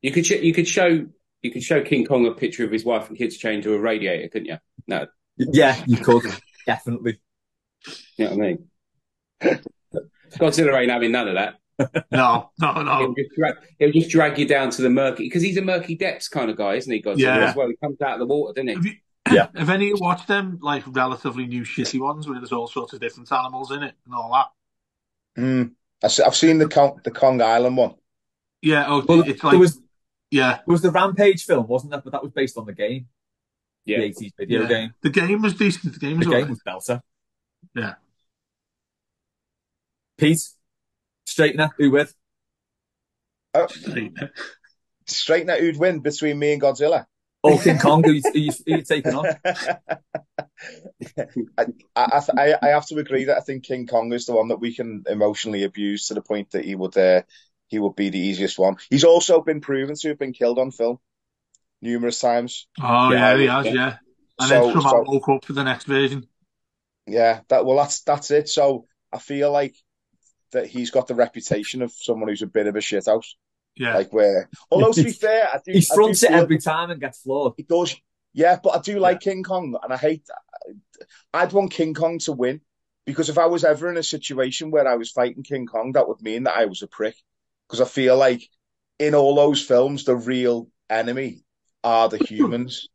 You could show King Kong a picture of his wife and kids chained to a radiator, couldn't you? No, Yeah, you could. Definitely. you know what I mean. Godzilla ain't having none of that. No. He'll just drag you down to the murky, because he's a murky depths kind of guy, isn't he? Godzilla Yeah. as well. He comes out of the water, doesn't Have he? you, Yeah. have any of you watched them like relatively new shitty ones where there's all sorts of different animals in it and all that? I've seen the Kong Island one. Yeah. Oh, Well, it's there like was yeah, the Rampage film, wasn't that? But that was based on the game, the Yeah. 80s video yeah. game. The game was decent. The game The was game alright. was belter. Yeah. Pete, straightener, who with? Straightener who'd win between me and Godzilla. Oh, King Kong, who you taking on? I have to agree that I think King Kong is the one that we can emotionally abuse to the point that he would be the easiest one. He's also been proven to have been killed on film numerous times. Oh yeah, he has. Yeah. And then somehow woke up for the next version. Yeah, that's it. So I feel like that he's got the reputation of someone who's a bit of a shithouse. Yeah. Like although to be fair, He fronts it every time and gets floored. He does. Yeah, but I do like King Kong, and I'd want King Kong to win, because if I was ever in a situation where I was fighting King Kong, that would mean that I was a prick. Because I feel like in all those films, the real enemy are the humans.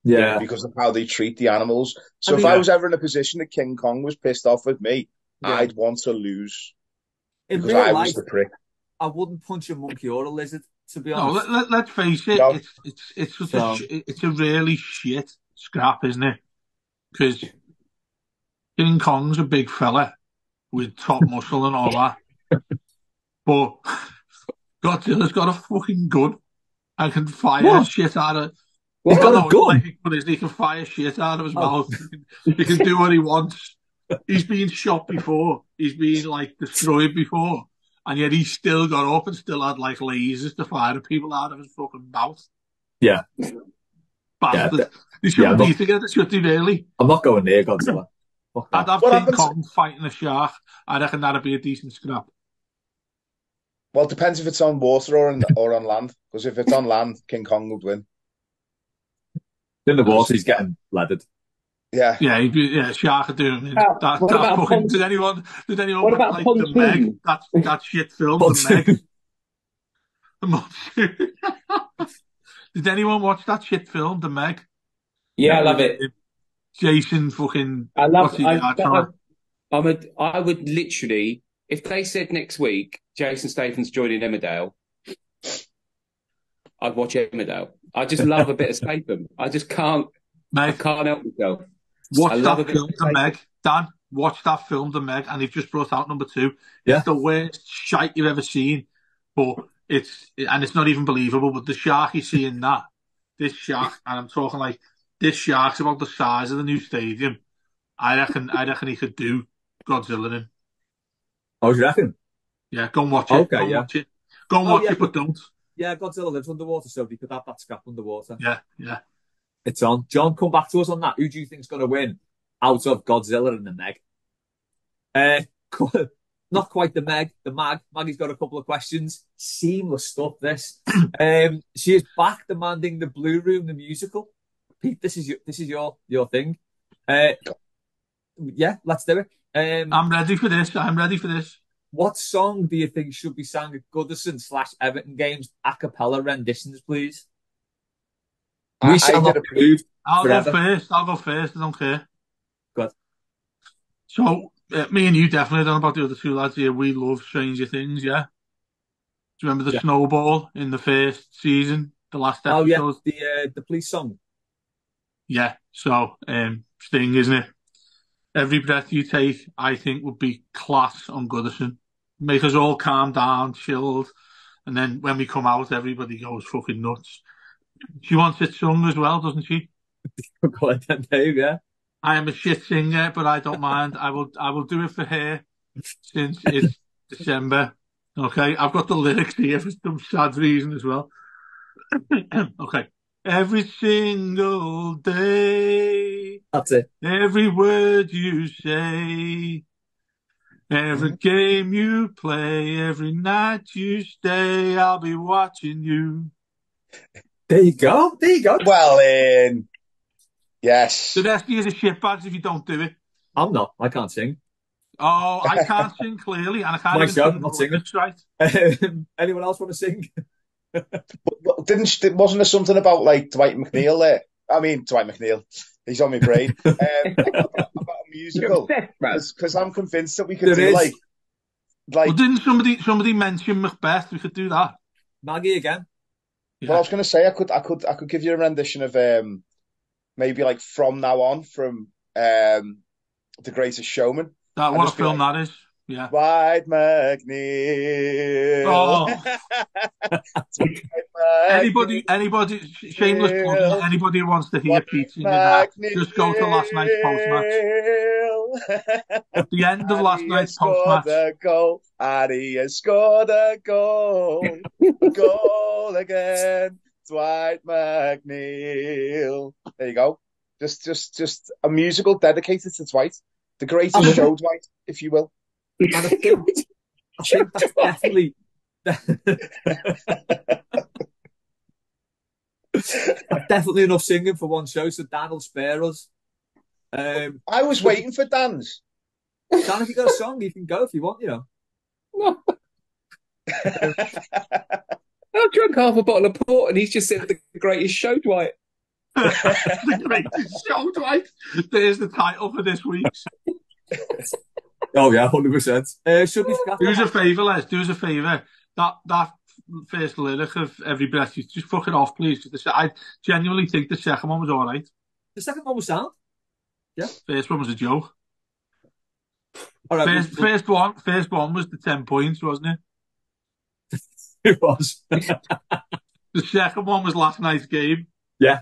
Yeah. Because of how they treat the animals. So if I was ever in a position that King Kong was pissed off with me, I'd want to lose. In because real I life, was the prick. I wouldn't punch a monkey or a lizard, to be honest. No, let's face it. No. It's a really shit scrap, isn't it? Because King Kong's a big fella with top muscle and all that, but Godzilla's got a fucking gun and can fire shit out of. He's got a gun. He can fire shit out of his mouth. He can do what he wants. He's been shot before. He's been like destroyed before. And yet he still got up and still had like lasers to fire people out of his fucking mouth. Yeah. Bastard. Yeah, They shouldn't be together, should they really? I'm not going near Godzilla. I'd have King Kong fighting a shark. I reckon that'd be a decent scrap. Well, it depends if it's on water or on land. Because if it's on land, King Kong would win. In the water, he's getting leathered. Yeah. Yeah, shark would do him. Did anyone What about like the Meg? That shit film, The Meg. Did anyone watch that shit film, The Meg? Yeah, I love it. Jason fucking. I love it. I would literally, if they said next week Jason Statham's joining Emmerdale, I'd watch Emmerdale. I just love a bit of Statham. I just can't. Meg. I can't help myself. Watch that film, The Meg. Dan, watch that film, The Meg, and they've just brought out number 2. Yeah. It's the worst shite you've ever seen, but it's not even believable. But the shark you see in that, this shark, and I'm talking like this shark's about the size of the new stadium. I reckon he could do Godzilla in. Oh, you reckon? Yeah, go and watch it. Okay, Watch it. Go and watch it, but don't. Yeah, Godzilla lives underwater, so he could have that scrap underwater. Yeah. It's on. John, come back to us on that. Who do you think's going to win out of Godzilla and the Meg? Not quite the Meg, the Mag. Maggie's got a couple of questions. Seamless stuff, this. She is back demanding the Blue Room, the musical. Pete, this is your thing. Yeah, let's do it. I'm ready for this. What song do you think should be sang at Goodison/Everton games? A cappella renditions, please. We shall not prove. I'll go first. I don't care. Good. So, me and you definitely, I don't know about the other two lads here, we love Stranger Things, yeah? Do you remember the snowball in the first season, the last episode? Oh, yeah, the police song. Yeah, so, Sting, isn't it? Every Breath You Take, I think, would be class on Goodison. make us all calm down, chilled, and then when we come out, everybody goes fucking nuts. She wants it sung as well, doesn't she? Go ahead then, Dave, yeah. I am a shit singer, but I don't mind. I will do it for her since it's December. Okay, I've got the lyrics here for some sad reason as well. Okay. Every single day, That's it. every word you say, every game you play, every night you stay, I'll be watching you. There you go. There you go. Well, yes. The rest of you are shitbags if you don't do it. I'm not. I can't sing. Oh, I can't sing clearly, and I can't My even show, sing not the singing. lyrics right. Anyone else want to sing? Wasn't there something about like Dwight McNeil there? I mean, Dwight McNeil. He's on my brain. About a musical. Because I'm convinced that we could There do is. Well, didn't somebody mention Macbeth? We could do that. Maggie again. Yeah. Well, I was going to say I could give you a rendition of maybe like From Now On from The Greatest Showman. That what a film that is. Yeah. Dwight McNeil. Oh. Anybody, shameless plug, anybody who wants to hear Pete singing that, just go to last night's post-match. At the end of last night's post-match. And he has scored a goal. A goal again. Dwight McNeil. There you go. Just a musical dedicated to Dwight. The greatest show, Dwight, if you will. And I think that's definitely definitely enough singing for one show, so Dan will spare us. I was waiting for Dan's. Dan, if you got a song, you can go if you want, you know. I've drunk half a bottle of port and he's just said the greatest show, Dwight. The greatest show, Dwight. There's the title for this week's. Oh yeah, 100%. Should we scrap Do us a favour, Les. Do us a favour. That first lyric of Every Breath You just fuck it off, please. I genuinely think the second one was all right. The second one was sound. Yeah. First one was a joke. All right. First one was the 10 points, wasn't it? It was. The second one was last night's game. Yeah,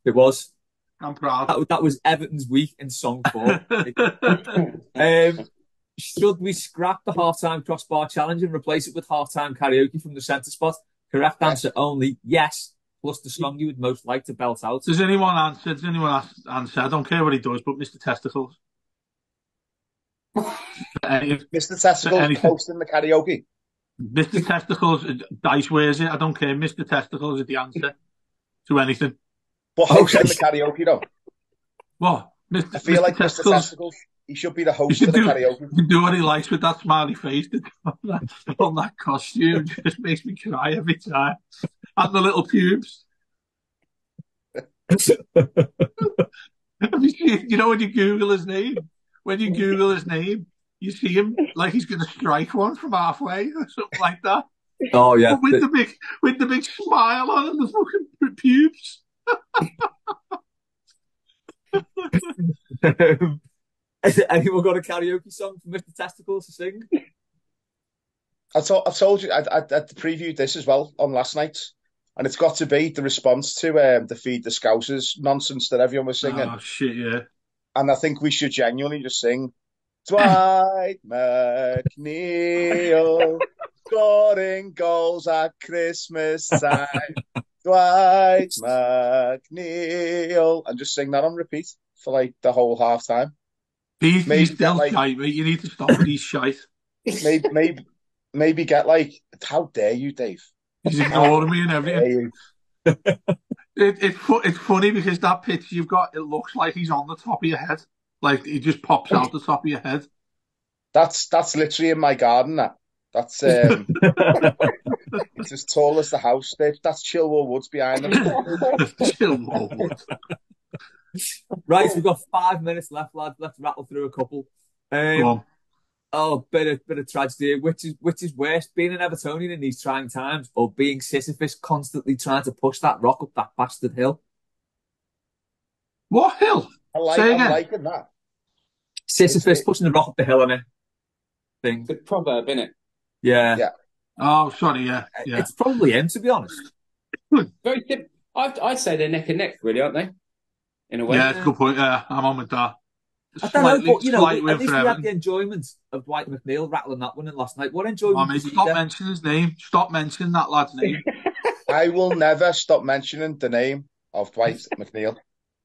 it was. I'm proud. That was Everton's week in song form. Should we scrap the halftime crossbar challenge and replace it with halftime karaoke from the centre spot? Correct answer only yes, plus the song you would most like to belt out. Does anyone answer? I don't care what he does, but Mr. Testicles. Mr. Testicles hosting the karaoke. Mr. Testicles, Dice wears it. I don't care. Mr. Testicles is the answer to anything. But hosting the karaoke, though. What? I feel like Mr. Testicles, he should be the host of the karaoke. He can do what he likes with that smiley face on that costume. It just makes me cry every time. And the little pubes. Have you seen, when you Google his name? When you Google his name, you see him like he's going to strike one from halfway or something like that. Oh yeah, but with the big smile on and the fucking pubes. Has anyone got a karaoke song for Mr. Testicles to sing? I've told you, I previewed this as well on last night, and it's got to be the response to the Feed the Scousers nonsense that everyone was singing. Oh shit, yeah. And I think we should genuinely just sing Dwight McNeil scoring goals at Christmas time. Dwight McNeil, and just sing that on repeat for like the whole half time. He's still shite, mate. You need to stop with these shite. Maybe get like, how dare you, Dave? He's ignoring me and everything. It's funny because that picture you've got, it looks like he's on the top of your head. Like he just pops out the top of your head. That's literally in my garden. That's it's as tall as the house. That's Chilwell Woods behind them. Chilwell Woods. Right, we've got 5 minutes left, lads. Let's rattle through a couple. Bit of tragedy. Which is worse, being an Evertonian in these trying times, or being Sisyphus constantly trying to push that rock up that bastard hill? What hill? I'm liking that. Sisyphus pushing the rock up the hill on it. Thing. Good proverb, isn't it? Yeah, Yeah. Oh, sorry, yeah, yeah. it's probably him, to be honest. Very sim- I'd say they're neck and neck, really, aren't they? In a way. Yeah, it's a Yeah. good point. Yeah, I'm on with that. I don't know, but Slight at win for least we had the Everton. enjoyment of Dwight McNeil rattling that one in last night. What Oh, enjoyment mate, did you stop get? mentioning his name. Stop mentioning that lad's name. I will never stop mentioning the name of Dwight McNeil.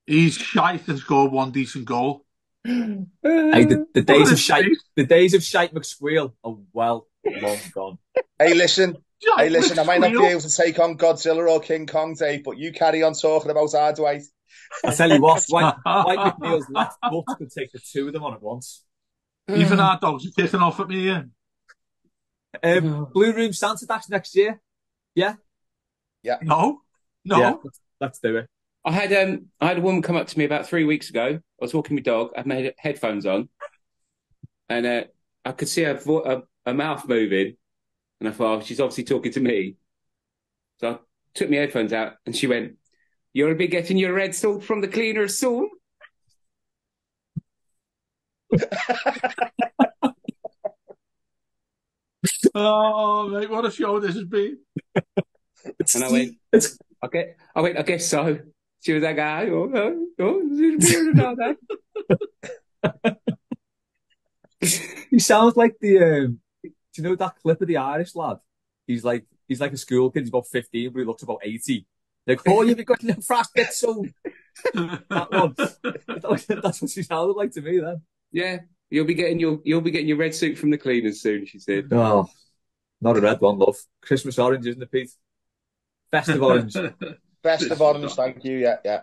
He's shite and scored one decent goal. Hey, Look at his face. the days of Shite McSqueal are well long gone. Hey, listen. Hey, Shite listen. I might not be McSqueal. able to take on Godzilla or King Kong, Dave, but you carry on talking about our Dwight. I tell you what, Dwight McNeil's left foot could take the two of them on at once. Even our dogs are kicking off at me here. Blue Room Santa Dash next year. Yeah, Yeah. No, yeah, no. let's do it. I had a woman come up to me about 3 weeks ago. I was walking my dog. I had my headphones on, and I could see her mouth moving, and I thought, oh, she's obviously talking to me. So I took my headphones out, and she went, "You'll be getting your red salt from the cleaner soon." Oh, mate, what a show this has been. And I went, "Okay." I guess so. She was like, "Ah, He sounds like do you know that clip of the Irish lad? He's like a school kid. He's about 15, but he looks about 80. Like, oh, you've got your fast get so that one. That's what she sounded like to me then. Yeah, you'll be getting your red suit from the cleaners soon," she said. Oh, not a red one, love. Christmas orange, isn't it, Pete? Festive orange. Best of orange, thank you. Yeah, yeah.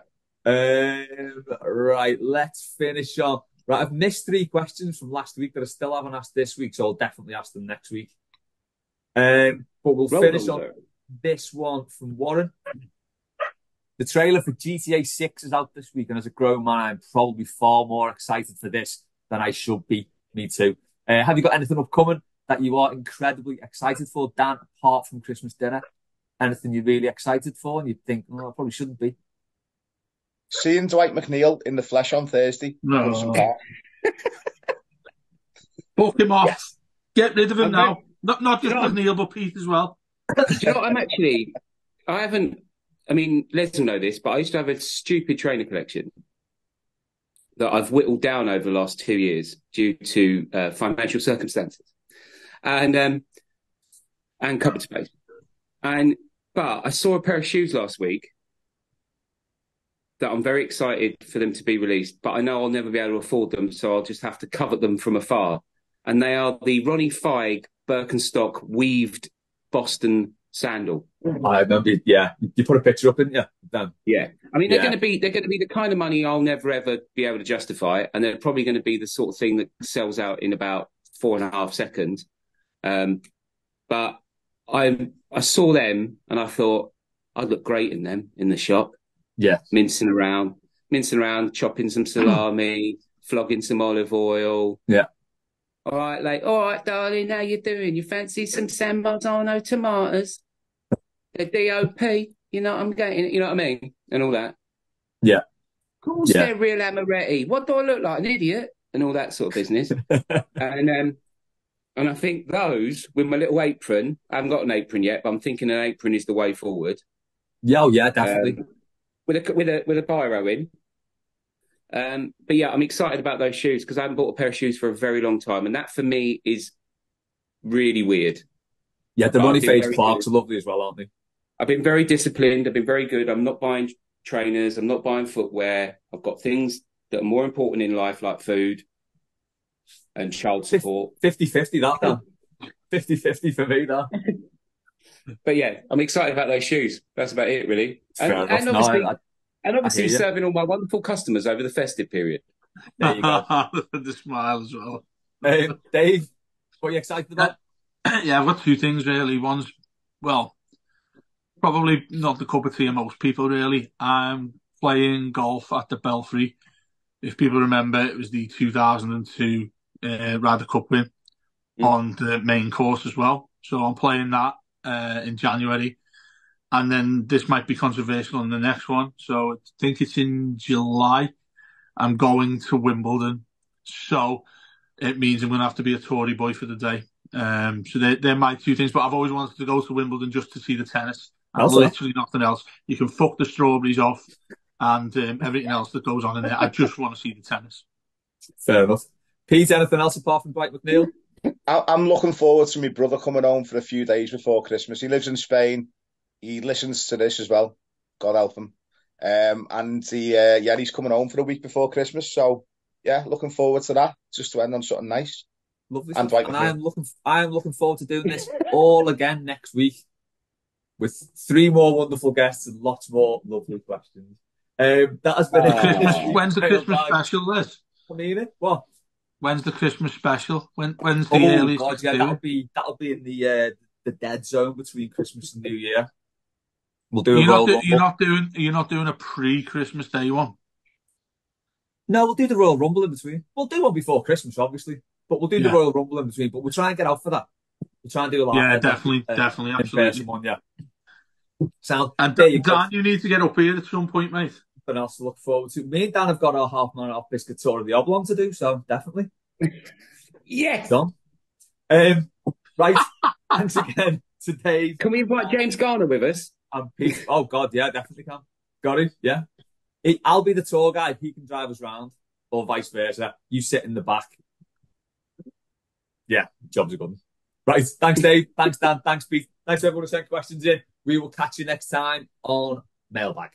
Right, let's finish on. Right, I've missed 3 questions from last week that I still haven't asked this week, so I'll definitely ask them next week. But we'll Roll finish on, on though. this one from Warren. The trailer for GTA 6 is out this week, and as a grown man, I'm probably far more excited for this than I should be. Me too. Have you got anything upcoming that you are incredibly excited for, Dan, apart from Christmas dinner? Anything you're really excited for and you think, oh, I probably shouldn't be? Seeing Dwight McNeil in the flesh on Thursday. No. Book him off. Yes. Get rid of him I'm now. very- Not just You know- McNeil, but Pete as well. Do you know what? I haven't, I mean, Les will know this, but I used to have a stupid trainer collection that I've whittled down over the last 2 years due to financial circumstances and cupboard space. But I saw a pair of shoes last week that I'm very excited for them to be released, but I know I'll never be able to afford them, so I'll just have to covet them from afar. And they are the Ronnie Feig Birkenstock weaved Boston sandal. I remember, yeah, you put a picture up, didn't you? Dan? Yeah, I mean they're Yeah. going to be the kind of money I'll never ever be able to justify, and they're probably going to be the sort of thing that sells out in about 4.5 seconds. But I saw them and I thought I'd look great in them in the shop, Yeah. mincing around, chopping some salami, flogging some olive oil. Yeah. All right, darling, how you doing? You fancy some San Marzano tomatoes? The DOP, you know what I'm getting, you know what I mean? And all that. Yeah. Of course Yeah. they're real Amaretti. What do I look like? An idiot? And all that sort of business. And I think those, with my little apron, I haven't got an apron yet, but I'm thinking an apron is the way forward. Yeah, oh, yeah, definitely. With a biro in. But yeah, I'm excited about those shoes because I haven't bought a pair of shoes for a very long time, and that for me is really weird. Yeah, the But Ronnie I've been Feig very Clarks good. are lovely as well, aren't they? I've been very disciplined. I've been very good. I'm not buying trainers. I'm not buying footwear. I've got things that are more important in life, like food and child support. 50-50 that, Dan. 50-50 for me, that. But yeah, I'm excited about those shoes. That's about it, really. Fair enough. And No, obviously, I hear you. serving all my wonderful customers over the festive period. There you go. The smile as well. Dave, what are you excited about? Yeah, I've got two things really. One's, well, probably not the cup of tea of most people really. I'm playing golf at the Belfry. If people remember, it was the 2002 Ryder Cup win on the main course as well. So I'm playing that in January. And then this might be controversial on the next one. So I think it's in July. I'm going to Wimbledon. So it means I'm going to have to be a Tory boy for the day. So they're my two things. But I've always wanted to go to Wimbledon just to see the tennis. And Also, literally nothing else. You can fuck the strawberries off and everything else that goes on in there. I just want to see the tennis. fair enough. Pete, anything else apart from Dwight McNeil? I'm looking forward to my brother coming home for a few days before Christmas. He lives in Spain. He listens to this as well. God help him. And he's coming home for a week before Christmas. So yeah, looking forward to that. Just to end on something nice. Lovely And stuff. Dwight And McNeil. I am looking forward to doing this all again next week with 3 more wonderful guests and lots more lovely questions. That has been it. When's the Christmas Mailbag. special, Liz? I mean it. What? When's the Christmas special? When's the Oh earliest you God, can yeah, do it? that'll be in the dead zone between Christmas and New Year. We'll do a Royal Rumble. You're not doing a pre-Christmas Day one. No, we'll do the Royal Rumble in between. We'll do one before Christmas, obviously, but we'll do the Yeah. Royal Rumble in between. But we'll try and get out for that. We'll try and do a lot. Yeah, definitely, absolutely. One, yeah. Sound. And There you go. Dan, you need to get up here at some point, mate. Something else to look forward to. Me and Dan have got our half an hour off biscuit tour of the Oblong to do, so definitely. Yes. Done. Right. Thanks again to Dave. Can we invite James Garner with us? And Pete. Oh God, yeah, definitely can. Got it. Yeah. I'll be the tour guide. He can drive us round, or vice versa. You sit in the back. Yeah, job's a good one. Right. Thanks, Dave. Thanks, Dan. Thanks, Pete. Thanks, everyone who sent questions in. We will catch you next time on Mailbag.